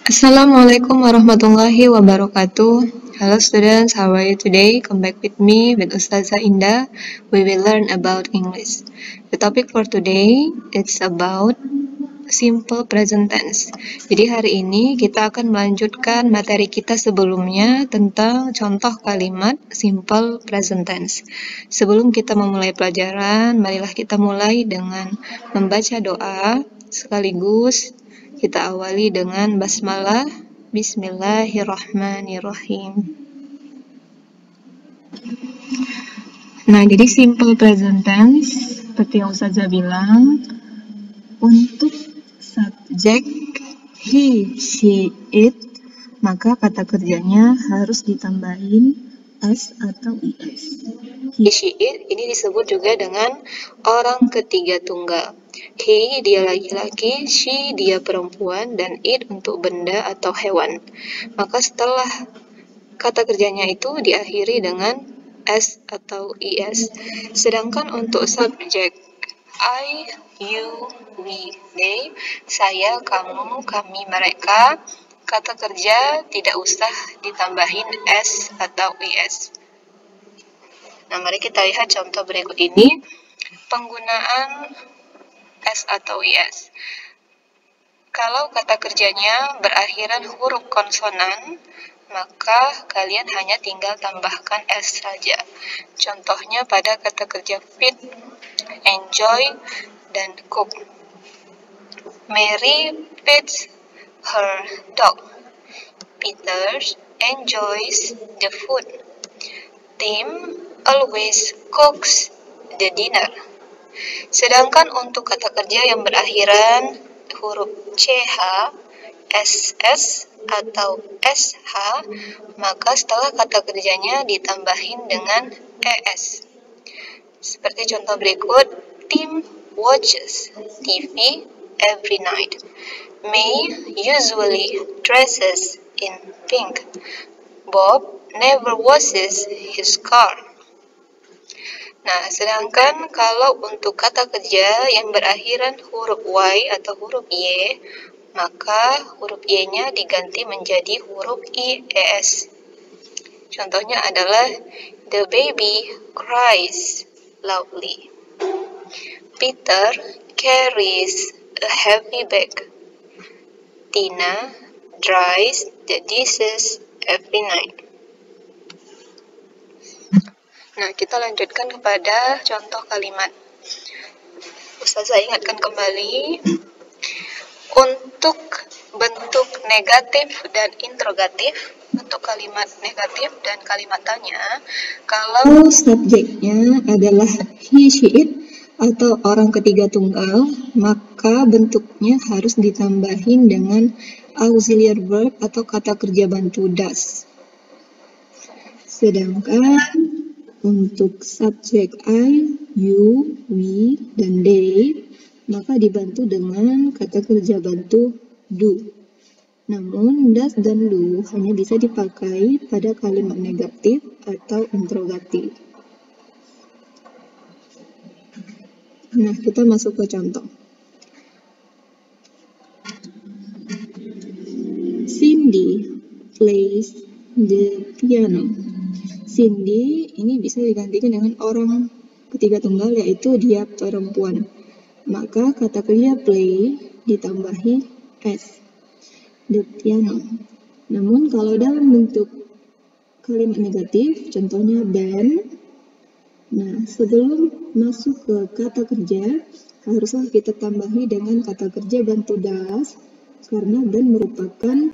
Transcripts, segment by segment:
Assalamualaikum warahmatullahi wabarakatuh. Hello students, how are you today? Come back with me with Ustazah Indah. We will learn about English. The topic for today it's about simple present tense. Jadi hari ini kita akan melanjutkan materi kita sebelumnya tentang contoh kalimat simple present tense. Sebelum kita memulai pelajaran, marilah kita mulai dengan membaca doa sekaligus kita awali dengan basmalah. Bismillahirrahmanirrahim. Nah, jadi simple present tense seperti yang Ustazah bilang, untuk subjek he, she, it, maka kata kerjanya harus ditambahin s atau is. He, she, it ini disebut juga dengan orang ketiga tunggal. He dia laki-laki, she dia perempuan, dan it untuk benda atau hewan. Maka setelah kata kerjanya itu diakhiri dengan s atau is. Sedangkan untuk subjek I, you, we, they, saya, kamu, kami, mereka, kata kerja tidak usah ditambahin s atau is. Nah, mari kita lihat contoh berikut ini. Penggunaan s atau is. Kalau kata kerjanya berakhiran huruf konsonan, maka kalian hanya tinggal tambahkan s saja. Contohnya pada kata kerja feed, enjoy, dan cook. Mary feeds her dog. Peter enjoys the food. Tim always cooks the dinner. Sedangkan untuk kata kerja yang berakhiran huruf ch, ss, atau sh, maka setelah kata kerjanya ditambahin dengan es. Seperti contoh berikut, Tim watches TV every night. May usually dresses in pink. Bob never washes his car. Nah, sedangkan kalau untuk kata kerja yang berakhiran huruf y atau huruf y, maka huruf y-nya diganti menjadi huruf ies. Contohnya adalah the baby cries loudly. Peter carries a heavy bag. Tina dries the dishes every night. Nah, kita lanjutkan kepada contoh kalimat. Ustazah ingatkan kembali, untuk bentuk negatif dan interrogatif, untuk kalimat negatif dan kalimat tanya, kalau subjeknya adalah he, she, it, atau orang ketiga tunggal, maka bentuknya harus ditambahin dengan auxiliary verb atau kata kerja bantu does. Sedangkan untuk subjek I, you, we, dan they, maka dibantu dengan kata kerja bantu do. Namun, does dan do hanya bisa dipakai pada kalimat negatif atau interrogatif. Nah, kita masuk ke contoh. Cindy plays the piano. Cindy ini bisa digantikan dengan orang ketiga tunggal, yaitu dia perempuan. Maka kata kerja play ditambahi s, the piano. Namun kalau dalam bentuk kalimat negatif, contohnya Ben, nah sebelum masuk ke kata kerja, haruslah kita tambahi dengan kata kerja bantu does, karena Ben merupakan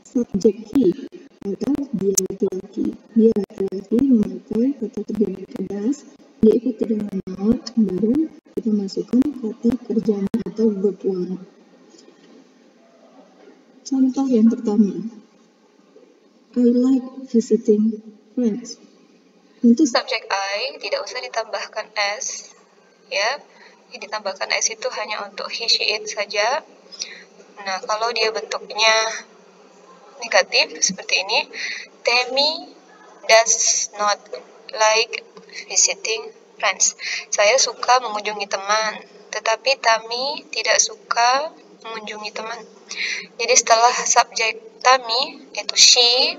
subjek he, atau dia laki-laki. Dia laki-laki memakai kata kerja bantu does, diikuti dengan not, baru kita masukkan kata kerjanya atau verb one. Contoh yang pertama, I like visiting friends. Untuk subjek I tidak usah ditambahkan s, ya. Yang ditambahkan s itu hanya untuk he, she, it saja. Nah, kalau dia bentuknya negatif seperti ini, Tammy does not like visiting friends. Saya suka mengunjungi teman, tetapi Tammy tidak suka mengunjungi teman. Jadi setelah subjek Tami, yaitu she,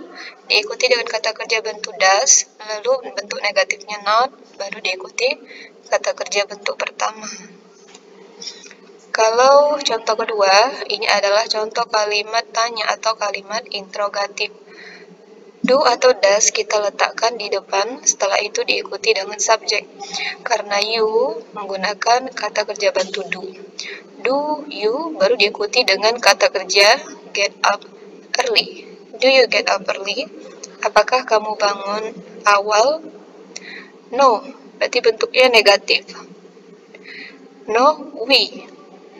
diikuti dengan kata kerja bentuk does, lalu bentuk negatifnya not, baru diikuti kata kerja bentuk pertama. Kalau contoh kedua, ini adalah contoh kalimat tanya atau kalimat interrogatif. Do atau does kita letakkan di depan, setelah itu diikuti dengan subjek. Karena you menggunakan kata kerja bantu do. Do you baru diikuti dengan kata kerja get up early. Do you get up early? Apakah kamu bangun awal? No, berarti bentuknya negatif. No, we.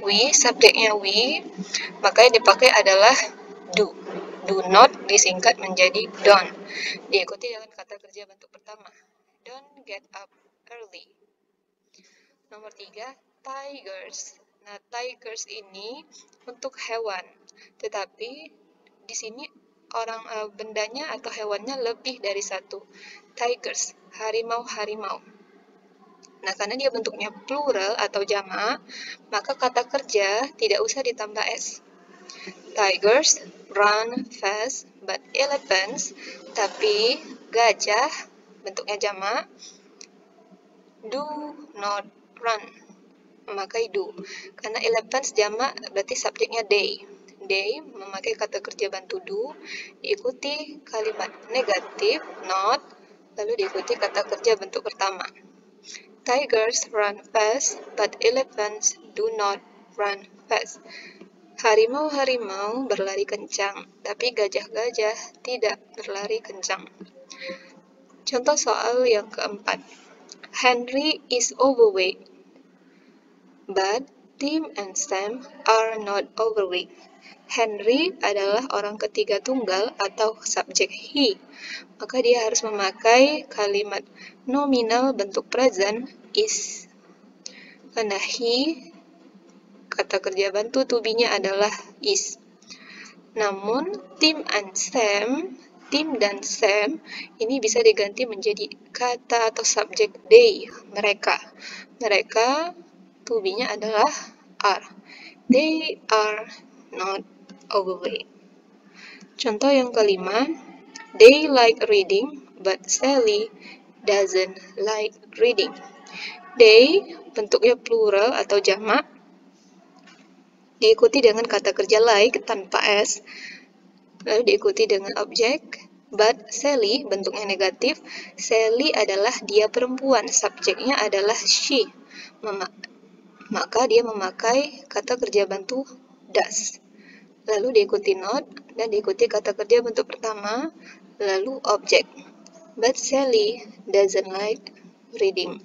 We, subjeknya we, maka yang dipakai adalah do. Do not disingkat menjadi don't. Diikuti dengan kata kerja bentuk pertama. Don't get up early. Nomor 3, tigers. Nah, tigers ini untuk hewan. Tetapi di sini bendanya atau hewannya lebih dari satu. Tigers, harimau-harimau. Nah, karena dia bentuknya plural atau jamak, maka kata kerja tidak usah ditambah s. Tigers run fast, but elephants, tapi gajah bentuknya jamak, do not run, memakai do. Karena elephants jamak berarti subjeknya they. They memakai kata kerja bantu do, diikuti kalimat negatif not, lalu diikuti kata kerja bentuk pertama. Tigers run fast, but elephants do not run fast. Harimau-harimau berlari kencang, tapi gajah-gajah tidak berlari kencang. Contoh soal yang keempat. Henry is overweight, but Tim and Sam are not overweight. Henry adalah orang ketiga tunggal atau subjek he, maka dia harus memakai kalimat nominal bentuk present is. Karena he, kata kerja bantu to be-nya adalah is. Namun Tim dan Sam ini bisa diganti menjadi kata atau subjek they, mereka. Mereka to be-nya adalah are. They are not overweight. Contoh yang kelima, they like reading, but Sally doesn't like reading. They bentuknya plural atau jamak, diikuti dengan kata kerja like tanpa s, lalu diikuti dengan objek, but Sally bentuknya negatif. Sally adalah dia perempuan, subjeknya adalah she, maka dia memakai kata kerja bantu does, lalu diikuti not, dan diikuti kata kerja bentuk pertama, lalu objek, but Sally doesn't like reading.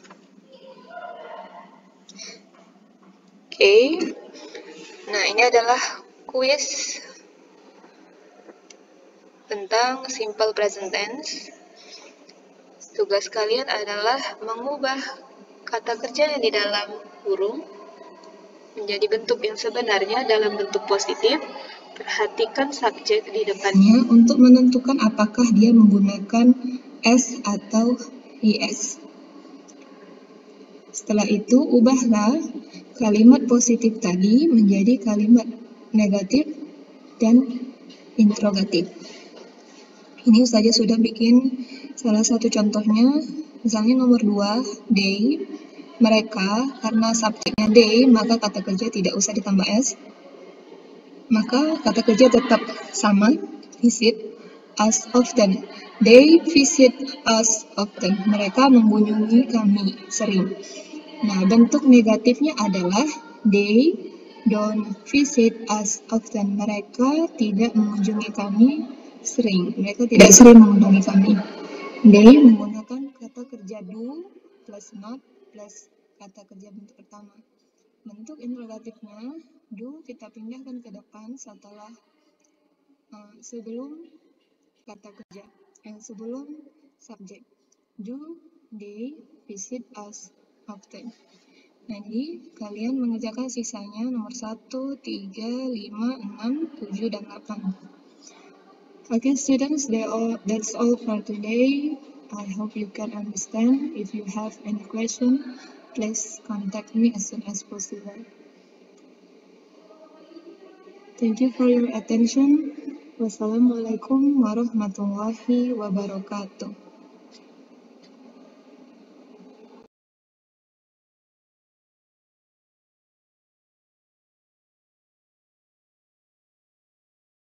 Oke. Nah, ini adalah kuis tentang simple present tense. Tugas kalian adalah mengubah kata kerja yang di dalam kurung menjadi bentuk yang sebenarnya dalam bentuk positif. Perhatikan subjek di depannya untuk menentukan apakah dia menggunakan s atau is. Setelah itu, ubahlah kalimat positif tadi menjadi kalimat negatif dan interrogatif. Ini saja sudah bikin salah satu contohnya. Misalnya nomor 2, they, mereka, karena subjeknya they, maka kata kerja tidak usah ditambah s. Maka kata kerja tetap sama, visit us often. They visit us often. Mereka mengunjungi kami sering. Nah, bentuk negatifnya adalah they don't visit us often. Mereka tidak mengunjungi kami sering. Mereka tidak sering mengunjungi kami. They menggunakan kata kerja do plus not plus kata kerja bentuk pertama. Bentuk interrogatifnya, do kita pindahkan ke depan setelah sebelum kata kerja, sebelum subjek. Do they visit us often? Jadi kalian mengerjakan sisanya nomor 1, 3, 5, 6, 7, dan 8. Okay students, that's all for today. I hope you can understand. If you have any question, please contact me as soon as possible. Thank you for your attention. Wassalamualaikum warahmatullahi wabarakatuh.